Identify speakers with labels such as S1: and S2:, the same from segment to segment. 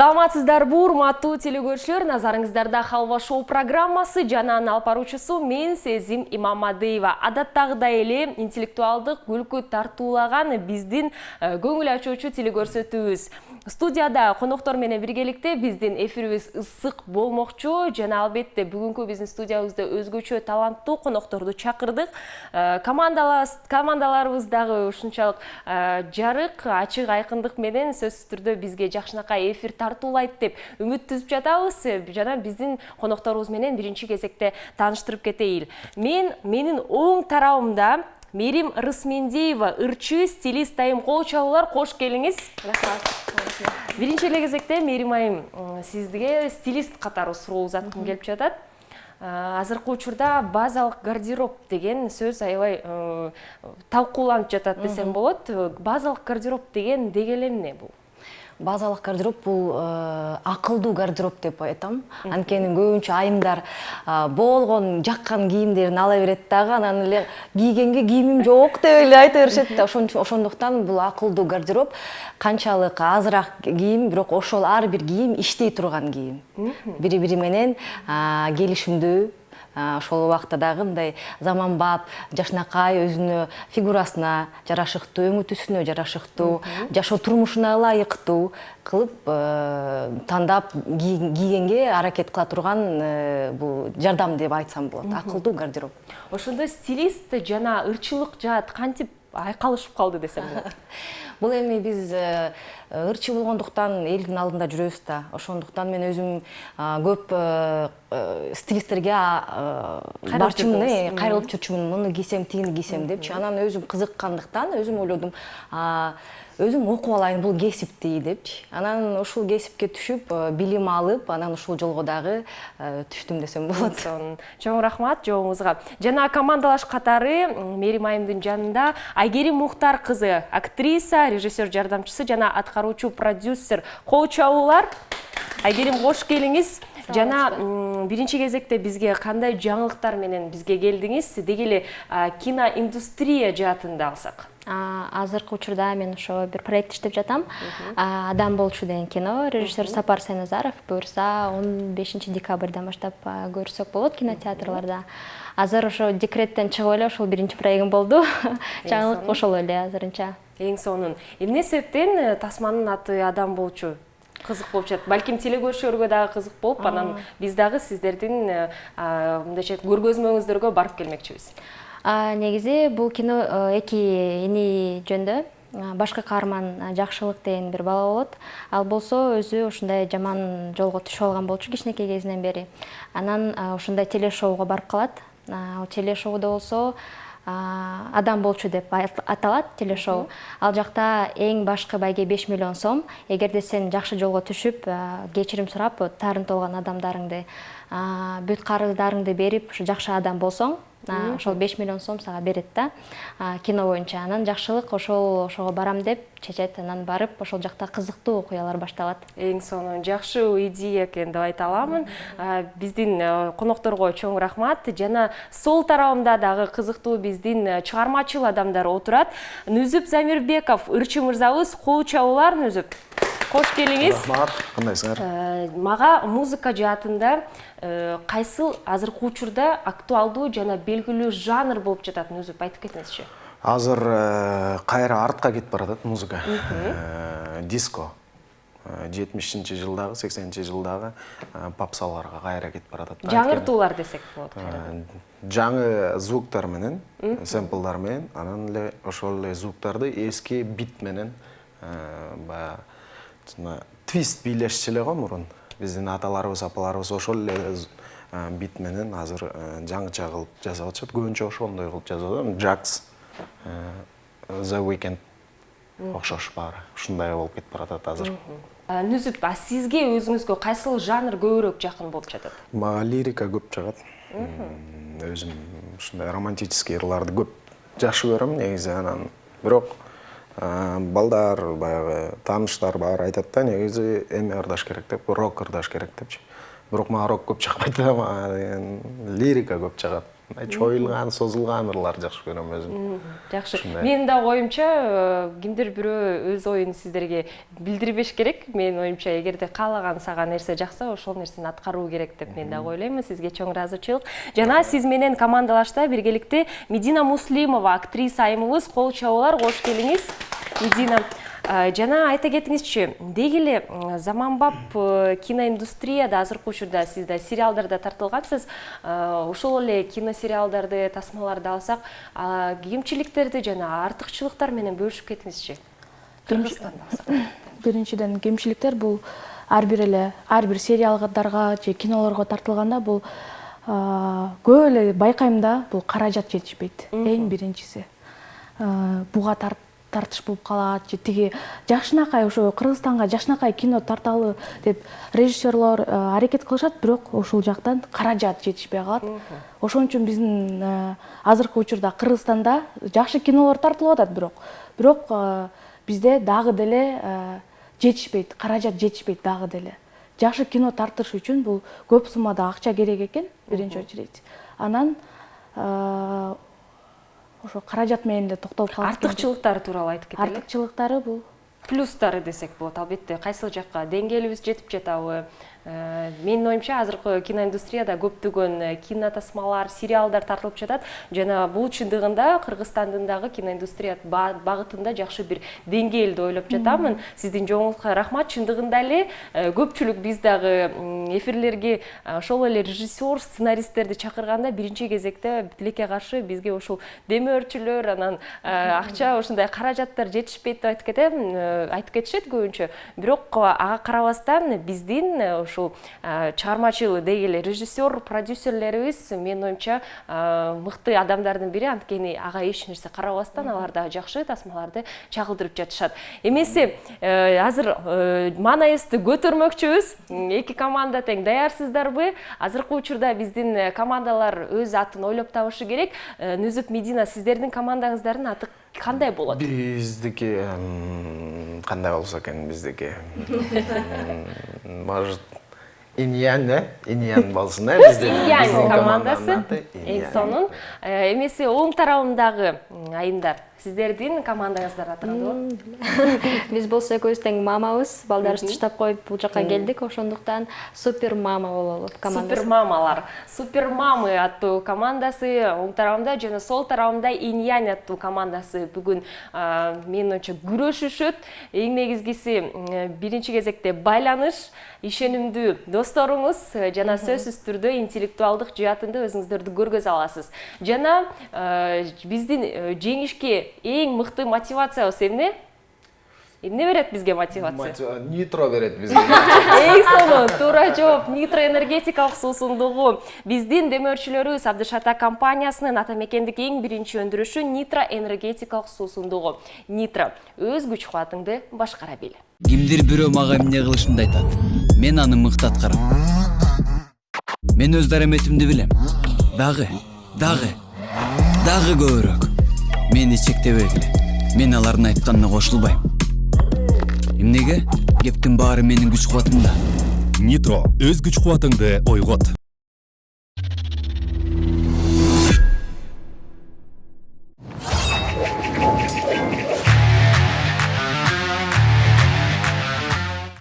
S1: Саламатсыздарбы, урматтуу телекөрүүчүлөр, назарыңыздарда Халва шоу программасы жана алып баруучусу мен Сезим Имамадеева. Адаттагыдай эле интеллектуалдык күлкү тартуулаган биздин көңүл ачуучу телекөрсөтүүбүз. Студияда коноктор менен биргеликте биздин эфирибиз ысык болмокчу жана албетте бүгүнкү биздин студиябызда өзгөчө таланттуу конокторду чакырдык. Командаларыбыз дагы ушунчалык жарык, ачык айкындык менен сөзсүз түрдө бизге жакшынакай эфир тартуулайт деп үмүт түзүп жатабыз. Жана биздин конокторубуз менен биринчи кезекте тааныштырып кетейин. Менин оң тарабымда Мерим Рысмендиева, ырчы, стилист айым, кол чабуулар, кош келиңиз. Биринчи эле кезекте Мерим айым, сизге стилист катары суроо узаткым келип жатат. Азыркы учурда базалык гардероб деген сөз аябай талкууланып жатат десем болот. Базалык гардероб деген дегеле эмне бул?
S2: Базалык гардероб бул акылдуу гардероб деп айтам. Анткени көбүнчө айымдар болгон жаккан кийимдерин ала берет дагы, анан эле кийгенге кийимим жок деп эле айта беришет да. Ошондуктан бул акылдуу гардероб канчалык азыраак кийим, бирок ошол ар бир кийим иштей турган кийим. Бири-бири менен келишимдүү. Ошол убакта дагы мындай заманбап, жашнакай, өзүнө фигурасына жарашыктуу, өңү түсүнө жарашыктуу, жашоо турмушуна ылайыктуу кылып тандап кийгенге аракет кыла турган бул жардам деп айтсам болот. Акылдуу гардероб.
S1: Ошондо стилист жана ырчылык жаат кантип айкалышып калды десем болот.
S2: Бул эми биз ырчы болгондуктан элдин алдында жүрөбүз да. Ошондуктан мен өзүм көп стилисттерге барчымын, кайрылып жүрчүмүн, муну кийсем, тигини кийсем депчи. Анан өзүм кызыккандыктан өзүм ойлодум, өзүм окуп алайын бул кесипти депчи. Анан ушул кесипке түшүп, билим алып, анан ушул жолго дагы түштүм десем болот.
S1: Чоң рахмат жообуңузга. Жана командалаш катары Мерим айымдын жанында Айгерим Мухтар кызы, актриса, режиссер жардамчысы жана аткаруучу продюсер. Кол чабуулар. Айгерим, кош келиңиз. Жана биринчи кезекте бизге кандай жаңылыктар менен бизге келдиңиз? Дегеле киноиндустрия жаатында алсак.
S3: Азыркы учурда мен ошо бир проект иштеп жатам. Адам болчу деген кино, режиссер Сапар Сайназаров. Буюрса 15 декабрдан баштап көрсөк болот кинотеатрларда. Азыр ошо декреттен чыгып эле ошол биринчи проектим болду. Жаңылык ошол эле азырынча.
S1: Эң сонун. Эмне себептен тасманын аты Адам болчу? Кызык болуп жатат. Балким телекөрүүчүлөргө дагы кызык болуп, анан биз дагы сиздердин мындайча көргөзмөңүздөргө барып келмекчибиз.
S3: Негизи бул кино эки эни жөндө. Башкы каарман Жакшылык деген бир бала болот. Ал болсо өзү ушундай жаман жолго түшүп алган болчу кичинекей кезинен бери. Анан ушундай телешоуга барып калат. Ал телешоуда болсо Адам болчу деп аталат телешоу. Ал жакта эң башкы байге 5 миллион сом. Эгерде сен жакшы жолго түшүп, кечирим сурап, таарынтып алган адамдарыңды, бүт карыздарыңды берип, жакшы адам болсоң, ошол 5 миллион сом сага берет да, кино боюнча. Анан Жакшылык ошого барам деп чечет, анан барып, ошол жакта кызыктуу окуялар башталат.
S1: Эң сонун, жакшы идея экен деп айта аламын. Биздин конокторго чоң рахмат. Жана сол тарабымда дагы кызыктуу биздин чыгармачыл адамдар отурат. Нүзүп Замирбеков, ырчы мырзабыз, кол чабуулар Нүзүп. Кош келиңиз.
S4: Рахмат, кандайсыңар?
S1: Мага музыка жаатында кайсыл азыркы учурда актуалдуу жана белгилүү жанр болуп жатат, Нүзүп айтып кетиңизчи.
S4: Азыр кайра артка кетип баратат музыка. Диско. 70-жылдагы, 80-жылдагы попсаларга кайра кетип баратат.
S1: Жаңыртуулар десек болот.
S4: Жаңы звуктар менен, сэмплдар менен, анан эле ошол эле звуктарды эски бит менен твист бийлешчү эле го мурун. Биздин аталарыбыз, апаларыбыз ошол эле бит менен азыр жаңыча кылып жасап атышат. Көбүнчө ошондой кылып жасап атат. Jax, The Weeknd окшош баары. Ушундай болуп кетип баратат азыр.
S1: Нүзүп, сизге өзүңүзгө кайсыл жанр көбүрөөк жакын болуп жатат?
S4: Мага лирика көп жагат. Өзүм ушундай романтический ырларды көп жакшы көрөм негизи, анан бирок балдар, баягы тааныштар баары айтат да, негизи эми ырдаш керек деп, рок ырдаш керек депчи. Бирок мага рок көп жакпайт да, мага лирика көп жагат. чоюлган, созулган ырлар жакшы көрөм өзүм.
S1: Жакшы.
S4: Ушундай.
S1: Менин да оюмча кимдир бирөө өз оюн сиздерге билдирбеш керек. Менин оюмча эгерде каалаган сага нерсе жакса, ошол нерсени аткаруу керек деп мен да ойлойм. Сизге чоң ыраазычылык. Жана сиз менен командалашта биргеликте Медина Муслимова, актриса айымыбыз, кол чабуулар, кош келиңиз. Медина, жана айта кетиңизчи, деги эле заманбап киноиндустрияда азыркы учурда сиз да сериалдарда тартылгансыз. Ошол эле киносериалдарды, тасмаларды алсак, кемчиликтерди жана артыкчылыктар менен бөлүшүп кетиңизчи.
S5: Биринчиден кемчиликтер бул ар бир сериалдарга же кинолорго тартылганда бул көп эле байкайм да, бул каражат жетишпейт. Эң биринчиси. Буга тартыш болуп калат же тиги жакшынакай ошо Кыргызстанга жакшынакай кино тарталы деп режиссерлор аракет кылышат, бирок ошол жактан каражат жетишпей калат. Ошон үчүн биздин азыркы учурда Кыргызстанда жакшы кинолор тартылып атат, бирок бизде дагы деле жетишпейт, каражат жетишпейт дагы деле. Жакшы кино тартыш үчүн бул көп суммада акча керек экен, биринчи очередь. Анан ошо каражат менен эле токтолуп калат.
S1: Артыкчылыктары тууралуу айтып кетели.
S5: Артыкчылыктары бул
S1: Плюстары десек болот. Албетте, кайсыл жакка деңгээлибиз жетип жатабы? Менин оюмча азыркы киноиндустрияда көптөгөн кинотасмалар, сериалдар тартылып жатат. Жана бул чындыгында Кыргызстандын дагы киноиндустрия багытында жакшы бир деңгээлди ойлоп жатамын. Сиздин жоңулукка рахмат. Чындыгында эле көпчүлүк биз дагы эфирлерге ошол эле режиссер, сценаристтерди чакырганда биринчи кезекте тилекке каршы бизге ошол демөөрчүлөр, анан акча ушундай каражаттар жетишпейт деп айтып кетишет көбүнчө. Бирок ага карабастан биздин ушул чыгармачыл деги эле режиссер, продюсерлерибиз менин оюмча мыкты адамдардын бири, анткени ага эч нерсе карабастан алар да жакшы тасмаларды чагылдырып жатышат. Эмесе азыр маанайыбызды көтөрмөкчүбүз. Эки команда тең даярсыздарбы? Азыркы учурда биздин командалар өз атын ойлоп табышы керек. Нүзүп, Медина, сиздердин командаңыздардын аты кандай болот?
S4: Биздики кандай болсо экен биздики? Может, Иньян болсун, биздин
S1: командасы. Эң сонун. Эмесе оң тарабындагы айымдар, сиздердин командаңыздар аты кандай болот?
S3: Биз болсо экөөбүз тең мамабыз, балдарыбызды таштап коюп бул жакка келдик, ошондуктан Супер мама бололу командасы.
S1: Супер мамалар. Супер мамы аттуу командасы оң тарабында жана сол тарабында Иньян аттуу командасы бүгүн менин оюмча күрөшүшөт. Эң негизгиси биринчи кезекте байланыш, ишенимдүү досторуңуз жана сөзсүз түрдө интеллектуалдык жаатында өзүңүздөрдү көргөзө аласыз. Жана биздин жеңишке эң мыкты мотивациябыз эмне? Эмне берет бизге мотивация?
S4: Нитро берет бизге.
S1: Эң сонун туура жооп, Нитро энергетикалык суусундугу. Биздин демөөрчүлөрүбүз Абдышата компаниясынын ата мекендик эң биринчи өндүрүшү Нитро энергетикалык суусундугу. Нитро, өз күч кубатыңды башкара бил.
S6: Кимдир бирөө мага эмне кылышымды айтат. Мен аны мыкты аткарам. Мен өз дараметимди билем. Дагы көбүрөөк. Мени чектебегиле. Мен алардын айтканына кошулбайм. Эмнеге? Кептин баары менин күч кубатымда.
S7: Нитро, өз күч кубатыңды ойгот.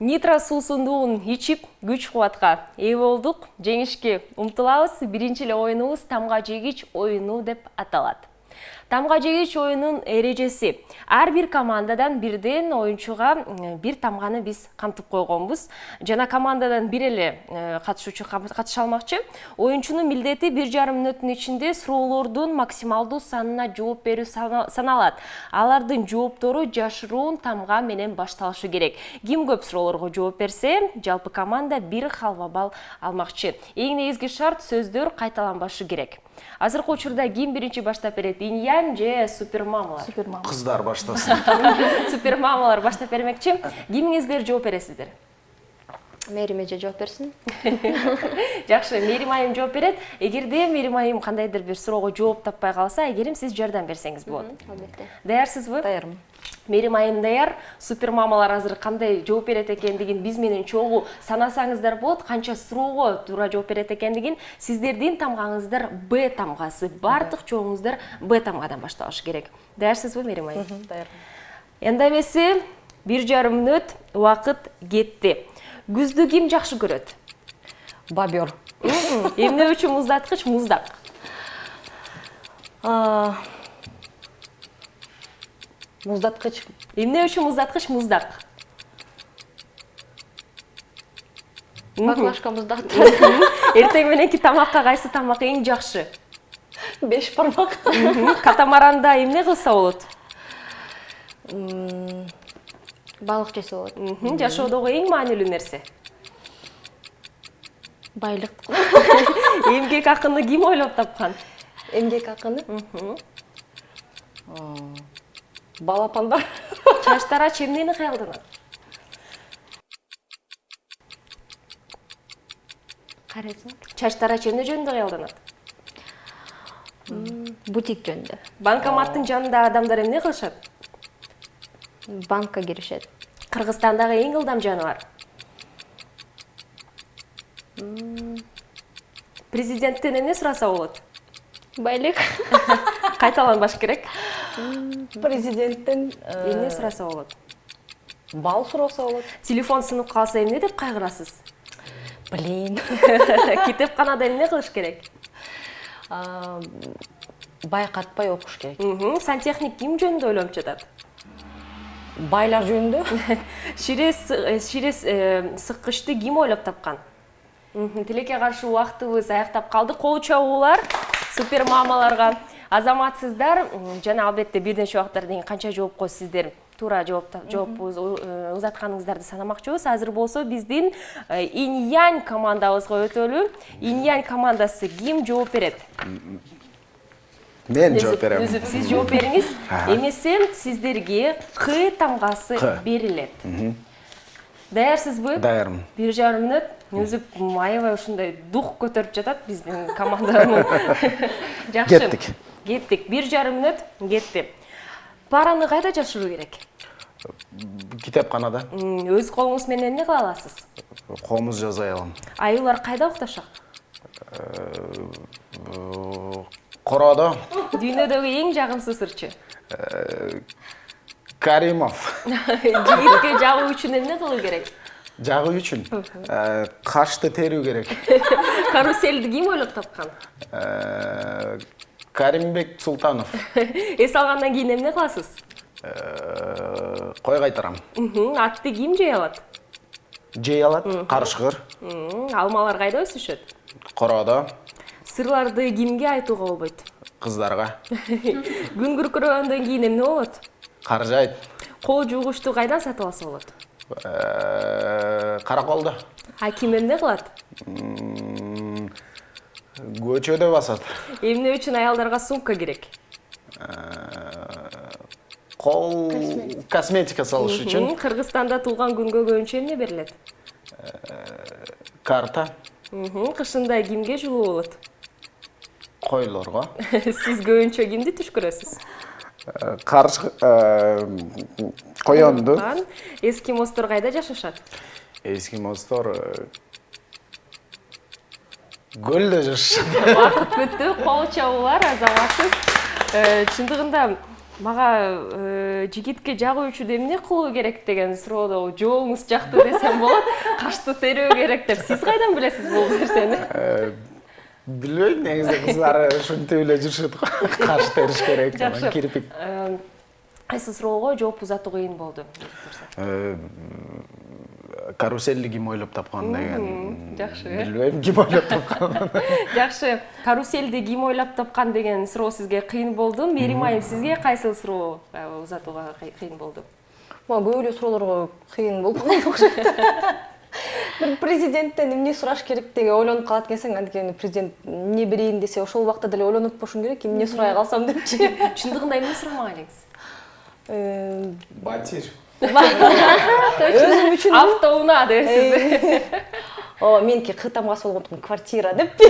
S1: Нитро суусундугун ичип, күч кубатка ээ болдук. Жеңишке умтулабыз. Биринчи эле оюнубуз тамга жегич оюну деп аталат. Тамга жегич оюнун эрежеси. Ар бир командадан бирден оюнчуга бир тамганы биз камтып койгонбуз. Жана командадан бир эле катышуучу катыша алмакчы. Оюнчунун милдети 1,5 мүнөттүн ичинде суроолордун максималдуу санына жооп берүү саналат. Алардын жооптору жашыруун тамга менен башталышы керек. Ким көп суроолорго жооп берсе, жалпы команда 1 халва балл алмакчы. Эң негизги шарт сөздөр кайталанбашы керек. Азыркы учурда ким биринчи баштап берет? Иньян же Супер мамалар?
S4: Кыздар баштасын.
S1: Супер мамалар баштап бермекчи. Кимиңиздер жооп бересиздер?
S3: Мерим эже жооп берсин.
S1: Жакшы, Мерим айым жооп берет. Эгерде Мерим айым кандайдыр бир суроого жооп таппай калса, Эгерим сиз жардам берсеңиз болот.
S3: Албетте.
S1: Даярсызбы?
S2: даярмын.
S1: Мерим Айым даяр, супер мамалар азыр кандай жооп берет экендигин биз менен чогуу санасаңыздар болот, канча суроого туура жооп берет экендигин. Сиздердин тамгаңыздар Б тамгасы, бардык чогуңуздар Б тамгадан башталышы керек. Даярсызбы, Мерим Айым?
S2: Даяр.
S1: Эndi эмеси 1,5 мүнөт убакыт кетти. Күздү ким жакшы көрөт?
S2: Бобер.
S1: Эмне үчүн муздаткыч муздак?
S2: Муздаткыч.
S1: Эмне үчүн муздаткыч муздак?
S3: Баклашка муздак.
S1: Эртең мененки тамакка кайсы тамак эң жакшы?
S2: 5 бармак.
S1: Катамаранда эмне кылса болот?
S3: Балык жесе болот.
S1: Жашоодогу эң маанилүү нерсе?
S3: Байлык.
S1: Эмгек акыны ким ойлоп тапкан?
S2: Эмгек акыны? Балапандар.
S1: Чачтарач эмнени кыялданат?
S3: Карайсың?
S1: Чачтарач эмне жөнүндө кыялданат?
S3: Бутик жөнүндө.
S1: Банкоматтын жанында адамдар эмне кылышат?
S3: Банкка киришет.
S1: Кыргызстандагы эң ылдам жаныбар? Президенттен эмне сураса болот?
S3: Байлык.
S1: Кайталанбаш керек.
S2: Президенттен
S1: Эмне сураса болот?
S2: бал сураса болот.
S1: Телефон сынып калса эмне деп кайгырасыз?
S2: Блин.
S1: Китепканада эмне кылыш керек?
S2: Байкатпай окуш керек.
S1: Сантехник ким жөнүндө ойлонуп жатат?
S2: Байлар жөнүндө.
S1: Ширес сыккычты ким ойлоп тапкан? Тилекке каршы убактыбыз аяктап калды. Кол чабуулар супер мамаларга. Азаматсыздар жана албетте бир нече убакыттан кийин канча жоопко сиздер туура жооп узатканыңыздарды санамакчыбыз. Азыр болсо биздин Инь-Янь командабызга өтөлү. Инь-Янь командасы ким жооп берет?
S4: Мен жооп берем.
S1: Үзүп сиз жооп бериңиз. Эмесе сиздерге К тамгасы берилет. Даярсызбы?
S4: Даярмын.
S1: 1,5 мүнөт. Үзүп аябай ушундай дух көтөрүп жатат биздин команданын. Жакшы. Кеттик. 1,5 мүнөт кетти. Параны кайда жашыруу керек?
S4: Китепканада.
S1: Өз колуңуз менен эмне кыла аласыз?
S4: Комуз жаза алам.
S1: Аюулар кайда укташат?
S4: Короодо.
S1: Дүйнөдөгү эң жагымсыз ырчы?
S4: Каримов.
S1: Жигитке жагуу үчүн эмне кылуу керек?
S4: Жагуу үчүн кашты терүү керек.
S1: Каруселди ким ойлоп тапкан?
S4: Каримбек Султанов.
S1: Эс алгандан кийин эмне кыласыз?
S4: Кой кайтарам.
S1: Атты ким жей алат?
S4: Жей алат, карышкыр.
S1: Алмалар кайда өсүшөт?
S4: Короодо.
S1: Сырларды кимге айтууга болбойт?
S4: Кыздарга.
S1: Күн күркүрөгөндөн кийин эмне болот?
S4: Каржайт.
S1: Кол жуугучту кайдан сатып алса болот?
S4: Караколдо.
S1: А ким эмне кылат?
S4: Көчөдө басат.
S1: Эмне үчүн аялдарга сумка керек?
S4: Кол косметика салыш үчүн.
S1: Кыргызстанда туулган күнгө көбүнчө эмне берилет?
S4: Карта.
S1: Кышында кимге жылуу болот?
S4: Койлорго.
S1: Сиз көбүнчө кимди туш көрөсүз?
S4: Коёнду.
S1: Эскимостор кайда жашашат?
S4: Эскимостор көлдө жашашат.
S1: Убакыт бүттү, кол чабуулар азаматсыз. Чындыгында мага жигитке жагуу үчүн эмне кылуу керек деген суроодо жообуңуз жакты десем болот. Кашты терүү керек деп. Сиз кайдан билесиз бул нерсени?
S4: Билбейм, негизи кыздар ушинтип эле жүрүшөт го. Каш териш керек, кирпик.
S1: Кайсы суроого жооп узатуу кыйын болду?
S4: Каруселди ким ойлоп тапкан деген.
S1: Жакшы.
S4: Билбейм, ким ойлоп тапкан.
S1: Жакшы. Каруселди ким ойлоп тапкан деген суроо сизге кыйын болду. Мерим Айым, сизге кайсы суроо узатууга кыйын болду?
S2: Мага көп эле суроолорго кыйын болду окшойт. Бир президенттен эмне сураш керек деген ойлонуп калат экенсиң, анткени президент эмне берейин десе, ошол убакта деле ойлонуп отпошуң керек, эмне сурай калсам депчи.
S1: Чындыгында эмне сурамак элеңиз?
S4: Батир.
S2: Өзүм үчүн
S1: Автоунаа дебсиз.
S2: Меники К тамгасы болгондуктан квартира деп.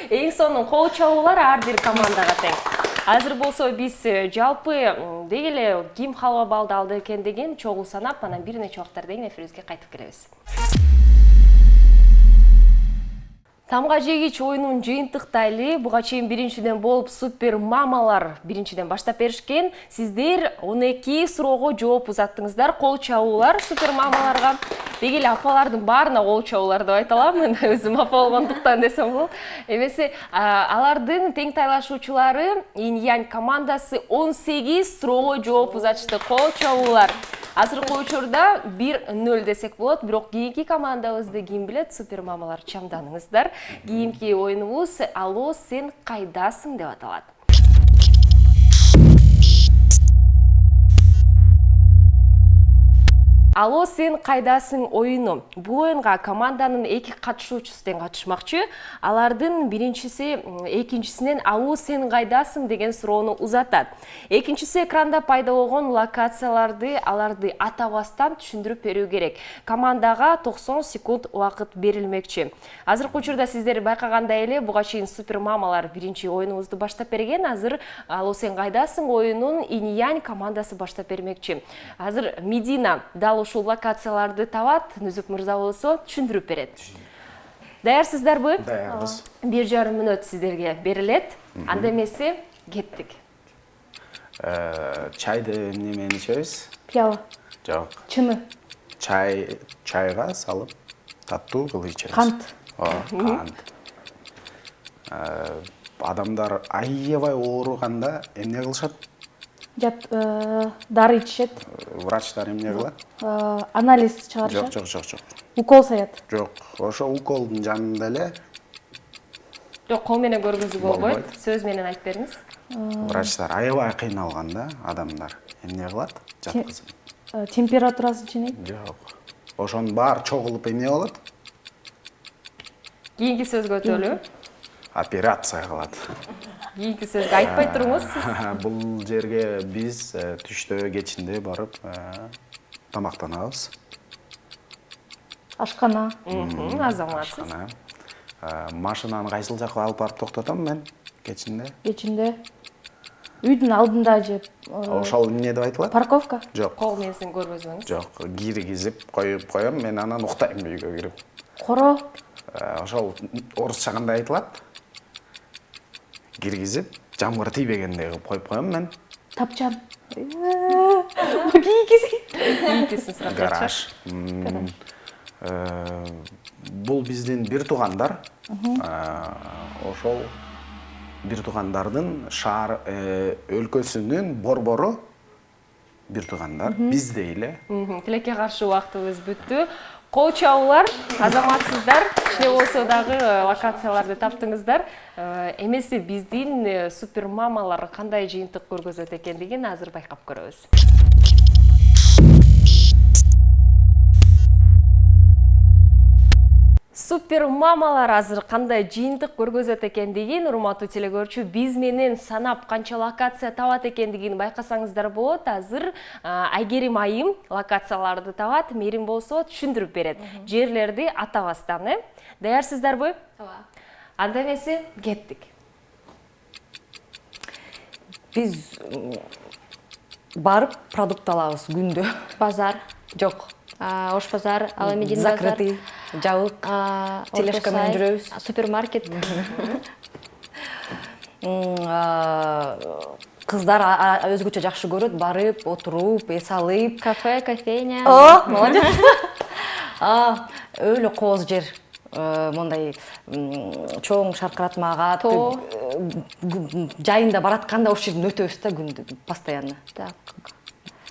S1: Эң сонун кол чабуулар ар бир командага тең. Азыр болсо биз жалпы деги эле ким халва балды алды экен деген чогуу санап, анан бир нече убактардан кийин эфирибизге кайтып келебиз. Тамга жегич оюнун жыйынтыктайлы. Буга чейин биринчиден болуп супер мамалар биринчиден баштап беришкен. Сиздер 12 суроого жооп узаттыңыздар. Кол чабуулар супер мамаларга. Деги эле апалардын баарына кол чабуулар деп айта алам. Мен өзүм апа болгондуктан десем болот. Эмесе алардын тең тайлашуучулары Инь-Янь командасы 18 суроого жооп узатышты. Кол чабуулар. Азыркы учурда 1-0 десек болот, бирок кийинки командабызды ким билет, супер мамалар чамданыңыздар. Кийинки оюнубуз «Алло, сен кайдасың» деп аталат. «Алло, сен кайдасың» оюну. Бул оюнга команданын 2 катышуучусу тең катышмакчы. Алардын биринчиси экинчисинен «Алло, сен кайдасың» деген суроону узатат. Экинчиси экранда пайда болгон локацияларды аларды атабастан түшүндүрүп берүү керек. Командага 90 секунд убакыт берилмекчи. Азыркы учурда сиздер байкагандай эле буга чейин супер мамалар биринчи оюнубузду баштап берген. Азыр «Алло, сен кайдасың» оюнун Инь-Янь командасы баштап бермекчи. Азыр Медина дал ушул локацияларды табат, Нүзүк мырза болсо түшүндүрүп берет. Даярсыздарбы?
S4: Даярбыз.
S1: 1,5 мүнөт сиздерге берилет. Анда эмесе кеттик.
S4: Чайды немени ичебиз?
S5: Пияла.
S4: Жок.
S5: Чыны.
S4: Чайга салып таттуу кылып ичебиз.
S5: Кант.
S4: Кант. Адамдар аябай ооруганда эмне кылышат?
S5: Дары ичишет.
S4: Врачтар эмне кылат?
S5: Анализ чыгарышат.
S4: Жок.
S5: Укол саят.
S4: Жок. Ошо уколдун жанында эле
S1: Жок, кол менен көргүзүү болбойт. Сөз менен айтып бериңиз.
S4: врачтар аябай кыйналганда адамдар эмне кылат? Жаткызып.
S5: Температурасы жинейт.
S4: Жок. Ошонун баары чогулуп эмне болот?
S1: Кийинки сөзгө өтөлү.
S4: Операция кылат.
S1: Кийинки сөзгө айтпай туруңуз.
S4: Бул жерге биз түштө кечинде барып тамактанабыз.
S5: Ашкана.
S1: Азаматсыз.
S4: Ашкана. Машинаны кайсыл жакка алып барып токтотом мен кечинде?
S5: Кечинде. Үйдүн алдында же
S4: Ошол эмне деп айтылат?
S5: парковка.
S4: Жок.
S1: Кол менен көргөзүңүз.
S4: Жок, киргизип коем, мен анан уктайм үйгө кирип.
S5: Коро.
S4: Ошол орусча кандай айтылат? Киргизип, жамгыр тийбегендей кылып коюп коем мен.
S5: Тапчан.
S1: Кийинкисин сурап
S4: Гараж. Бул биздин бир туугандар. Ошол бир туугандардын шаар өлкөсүнүн борбору бир туугандар. Биздей эле.
S1: Тилекке каршы убактыбыз бүттү. Кол чабуулар, азаматсыздар, кичине болсо дагы локацияларды таптыңыздар. Эмесе биздин супер мамалар кандай жыйынтык көргөзөт экендигин азыр байкап көрөбүз. Супер мамалар азыр кандай жыйынтык көргөзөт экендигин, урматтуу телекөрүүчү, биз менен санап канча локация табат экендигин байкасаңыздар болот. Азыр Айгерим айым локацияларды табат, Мерим болсо түшүндүрүп берет. Жерлерди атабастан, Даярсыздарбы?
S3: Ооба.
S1: Анда эмесе кеттик.
S2: Биз барып продукт алабыз күндө.
S3: Базар.
S2: Жок.
S3: Ош базар, ал эми Дин базар.
S2: Закрытый, жабык. Тележка менен жүрөбүз.
S3: Супермаркет.
S2: Кыздар өзгөчө жакшы көрөт, барып, отуруп, эс алып.
S3: Кафе, кофейня.
S2: Молодец. Өлө кооз жер. Мондай чоң шаркыратмага жайында баратканда ошол жерден өтөбүз да күндү постоянно.
S3: Так.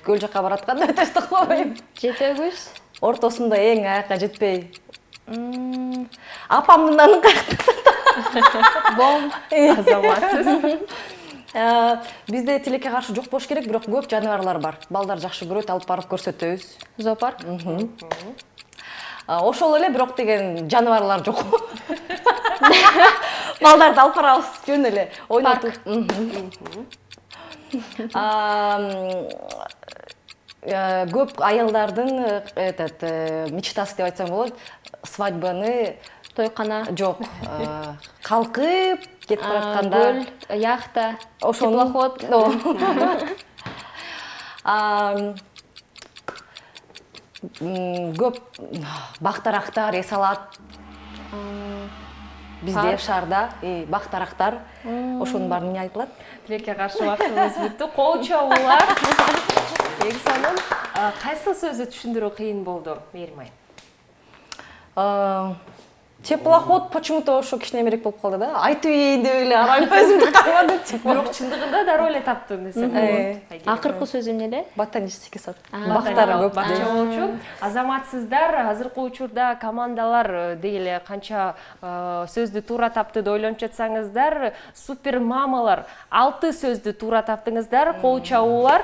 S2: Көл жакка баратканда өтөбүз да кылбайм.
S3: Жетөгүз.
S2: Ортосунда эң аякка жетпей. Апамдын анын каякта.
S3: Бом.
S1: Азаматсыз.
S2: Бизде тилекке каршы жок болуш керек, бирок көп жаныбарлар бар. Балдар жакшы көрөт, алып барып көрсөтөбүз.
S3: Зоопарк.
S2: Ошол эле бирок деген жаныбарлар жок. Балдарды алып барабыз, жөн эле ойнотуп. Көп аялдардын мечтасы деп айтсам болот, свадьбаны
S3: Тойкана.
S2: жок. Калкып, кетип баратканда
S3: көл, яхта, теплоход.
S2: Көп бактарактар эс алат. Бизде шаарда бактарактар, ошонун баарын эмне айтылат?
S1: Тилекке каршы убактыбыз бүттү. Кол чабуулар. Эгзанын кайсы сөздү түшүндүрүү кыйын болду, Мээрим айым?
S2: Теплоход почему-то ошо кичинемирээк болуп калды да. Айтып ийин деп эле арам өзүмдү калмады.
S1: Бирок чындыгында дароо эле таптым десем болот.
S3: Акыркы сөзү эмне?
S2: Ботанический сад.
S1: Бактар көп бакча болчу. Азаматсыздар азыркы учурда командалар деги канча сөздү туура тапты деп ойлонуп жатсаңыздар, супер мамалар 6 сөздү туура таптыңыздар. Кол чабуулар.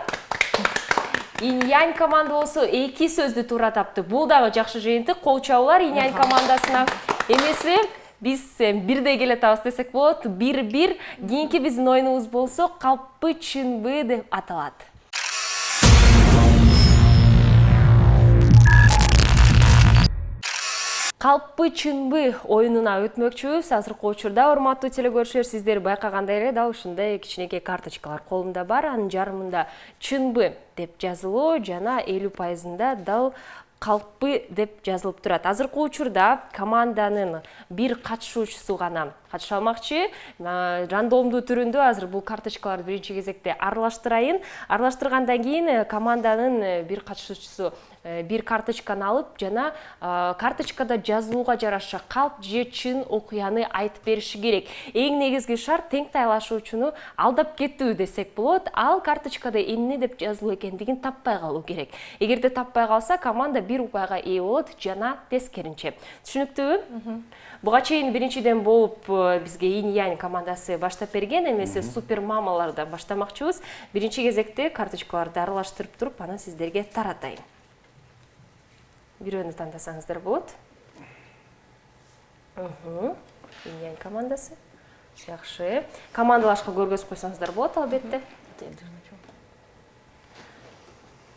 S1: Инь-янь команда болсо 2 сөздү туура тапты. Бул дагы жакшы жыйынтык. Кол чабуулар инь-янь командасына. Эмеси биз бирдей келе табыз десек болот. 1-1. Кийинки биздин оюнубуз болсо калппы чынбы деп аталат. Калппы чынбы оюнуна өтмөкчүбүз. Азыркы учурда урматтуу телекөрүүчүлөр, сиздер байкагандай эле дал ушундай кичинекей карточкалар колумда бар. Анын жарымында чынбы деп жазылуу жана 50% дал калппы деп жазылып турат. Азыркы учурда команданын бир катышуучусу гана катыша алмакчы. Рандомдуу түрүндө азыр бул карточкаларды биринчи кезекте аралаштырайын. Аралаштыргандан кийин команданын бир катышуучусу бир карточканы алып жана карточкада жазылууга жараша калп же чын окуяны айтып бериши керек. Эң негизги шарт тең тайлашуучуну алдап кетүү десек болот. Ал карточкада эмне деп жазылуу экендигин таппай калуу керек. Эгерде таппай калса, команда бир упайга ээ болот жана тескеринче. Түшүнүктүүбү? Буга чейин биринчиден болуп бизге инь-янь командасы баштап берген, эмесе супер мамаларда баштамакчыбыз. Биринчи кезекте карточкаларды аралаштырып туруп, анан сиздерге таратайын. Бирөөнү тандасаңыздар болот. Инь-янь командасы. Жакшы. Командалашка көргөзүп койсоңуздар болот, албетте.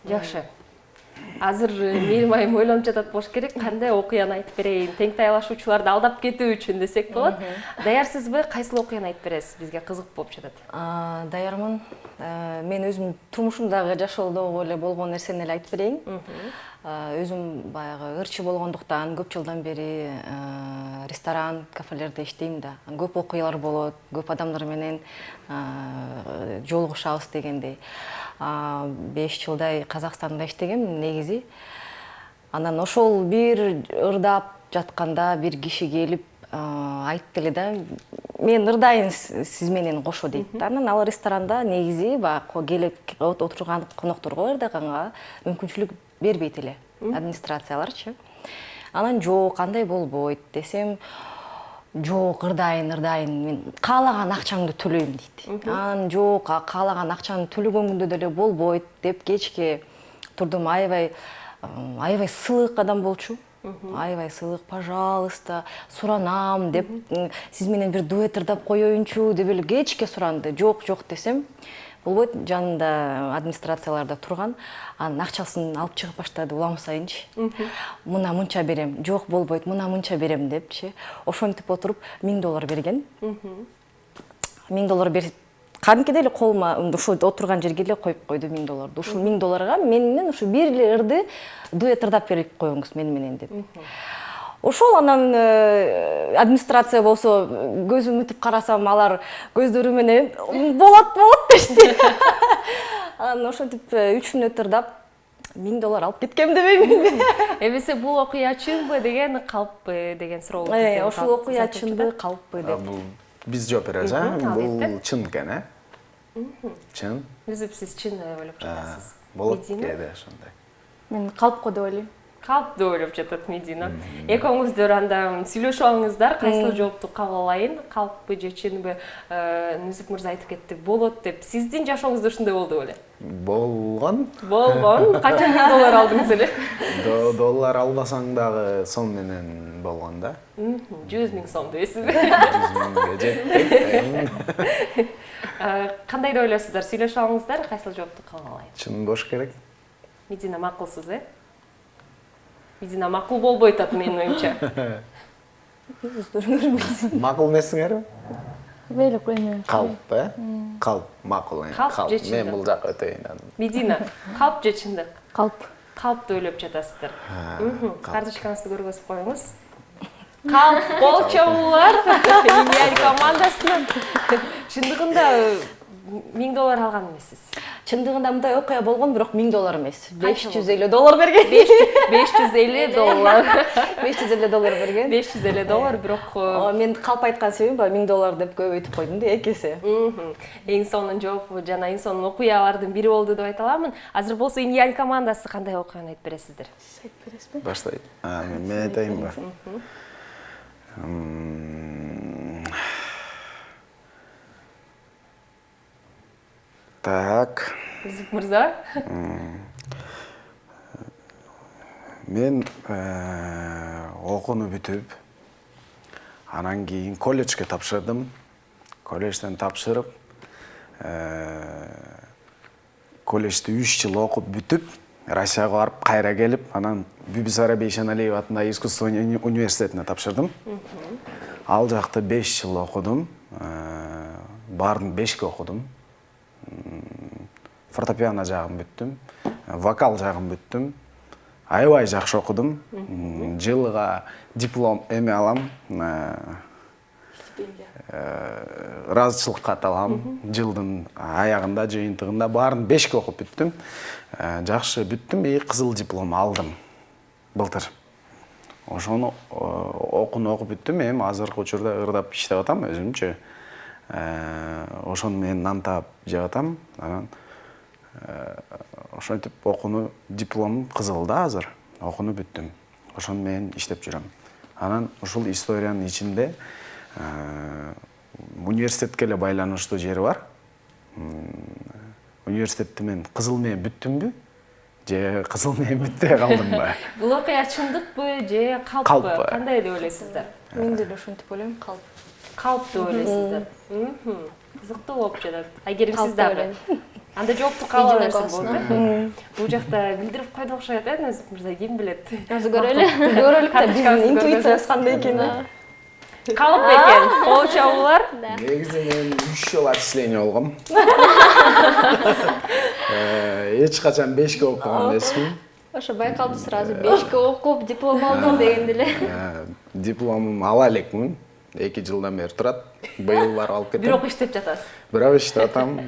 S1: Жакшы. Азыр Мээрим айым ойлонуп жатат болуш керек, кандай окуяны айтып берейин, тең тайлашуучуларды алдап кетүү үчүн десек болот. Даярсызбы? Кайсыл окуяны айтып бересиз? Бизге кызык болуп жатат.
S2: Даярмын. Мен өзүм турмушумдагы жашоодо эле болгон нерсени эле айтып берейин. Өзүм баягы ырчы болгондуктан көп жылдан бери ресторан, кафелерде иштейм да. Көп окуялар болот, көп адамдар менен жолугушабыз дегендей. 5 жылдай Казакстанда иштегем негизи. Анан ошол бир ырдап жатканда бир киши келип айтты эле да, мен ырдайын сиз менен кошо дейт. Анан ал ресторанда негизи баягы келип отурган конокторго ырдаганга мүмкүнчүлүк бербейт эле администрацияларчы. Анан жок, кандай болбойт десем, жок, ырдайын, мен каалаган акчаңды төлөйм дейт. Анан жок, каалаган акчаны төлөгөн күндө деле болбойт деп кечке турдум. Аябай сылык адам болчу. Аябай сылык, пожалуйста, суранам деп, сиз менен бир дуэт ырдап коеюнчу деп эле кечке суранды. Жок десем, болбойт, жанында администрацияларда турган, анын акчасын алып чыгып баштады, уламсайынчы. Мына мынча берем, жок болбойт, мына мынча берем депчи. Ошентип отуруп $1000 берген. $1000 берип, кадимкидей эле колума ушул отурган жерге эле коюп койду $1000. Ушул $1000 менен ушу бир эле ырды дуэт ырдап берип коюңуз менен деп. Ошол анан администрация болсо көз үмүтүп карасам, алар көздөрү менен болот дешти. Анан ошентип 3 мүнөт ырдап $1000 алып кеткем дебейм.
S1: Эмесе бул окуя чынбы деген, калппы деген суроо.
S2: Ошол окуя чынбы, калппы деп.
S4: Бул биз жооп беребиз, бул чын экен, Чын.
S1: Өзүп сиз чын деп ойлоп жатасыз.
S4: Болот кээде ошондой.
S5: Мен калпкы деп ойлойм.
S1: Калп деп ойлоп жатат Медина. Экөөңүздөр анда сүйлөшүп алыңыздар, кайсыл жоопту кабыл алайын? Калппы же чынбы? Нүзүк мырза айтып кетти, болот деп. Сиздин жашооңузда ушундай болду беле?
S4: Болгон.
S1: Канча $1000 алдыңыз эле?
S4: Доллар албасаң дагы сом менен болгон да.
S1: 100.000 сом дейсизби?
S4: 100.000 жетти.
S1: Кандай деп ойлойсуздар? Сүйлөшүп алыңыздар, кайсыл жоопту кабыл алайын?
S4: Чын болуш керек.
S1: Медина макулсуз, Медина макул болбойт ат менин оюмча.
S2: Өздөрүңөр билесиңер.
S4: Макул эмессиңерби?
S5: мейли эме
S4: Калп, Калп, макул.
S1: Калп же чындык.
S4: Мен бул жакка өтөйүн.
S1: Медина, калп же чындык?
S5: калп.
S1: Калпты ойлоп жатасыздар. Карточкаңызды көргөзүп коюңуз. Калп кол чабуулар Иньян командасынан чындыгында $1000 алган эмессиз.
S2: Чындыгында мындай окуя болгон, бирок $1000 эмес. $550 берген.
S1: $550.
S2: $550 берген.
S1: $550 бирок
S2: Мен калп айткан себебим $1000 деп көбөйтүп койдум да, экесе.
S1: эң сонун жоопу жана эң сонун окуялардын бири болду деп айта аламын. Азыр болсо Иньян командасы кандай окуяны айтып бересиздер?
S4: Баштайт. Мен айтайынбы? Так.
S1: Юсуп мырза.
S4: Мен окууну бүтүп, анан кийин колледжге тапшырдым. Колледжден тапшырып, колледжди 3 жыл окуп бүтүп, Россияга барып, кайра келип, анан Бибисара Бейшеналиева атындагы искусство университетине тапшырдым. Ал жакта 5 жыл окудум. Бардым 5ке окудум. Фортепиано жагын бүттүм, вокал жагын бүттүм. Аябай жакшы окудум. Жылга диплом эме алам. Разычылыкка каталам. Жылдын аягында, жыйынтыгында баарын 5ке окуп бүттүм. Жакшы бүттүм и кызыл диплом алдым былтыр. Ошону окууну окуп бүттүм. Эми азыркы учурда ырдап иштеп атам өзүмчө. Ошону мен нан таап жеп атам. Анан ошентип окууну дипломум кызыл да азыр. Окууну бүттүм. Ошону мен иштеп жүрөм. Анан ушул историянын ичинде университетке эле байланыштуу жери бар. Университетти мен кызыл менен бүттүмбү? Же кызыл менен бүтпөй калдымбы?
S1: Бул окуя чындыкпы же калппы?
S4: Калппы.
S1: Кандай деп ойлойсуздар?
S2: Мен деле ошентип ойлойм, калп.
S1: Калп деп ойлойсуздар. Кызыктуу болуп жатат. Айгерим сиз дагы. Анда жоопту кабыл берсең болот. Бул жакта билдирип койду окшойт, Юсуп мырза, ким билет?
S3: Азыр көрөлү.
S2: Көрөлүк да биздин интуициябыз кандай экенин.
S1: Калп экен, кол чабуулар.
S4: Негизи мен 3 жыл отчисление болгом. Эч качан 5ке окуган эмесмин.
S3: Ошо байкалды сразу 5ке окуп, диплом алдым дегенде эле.
S4: Дипломум ала элекмин. 2 жылдан бери турат. Быйыл барып алып кетем.
S1: Бирок иштеп жатасыз.
S4: Бирок иштеп атам.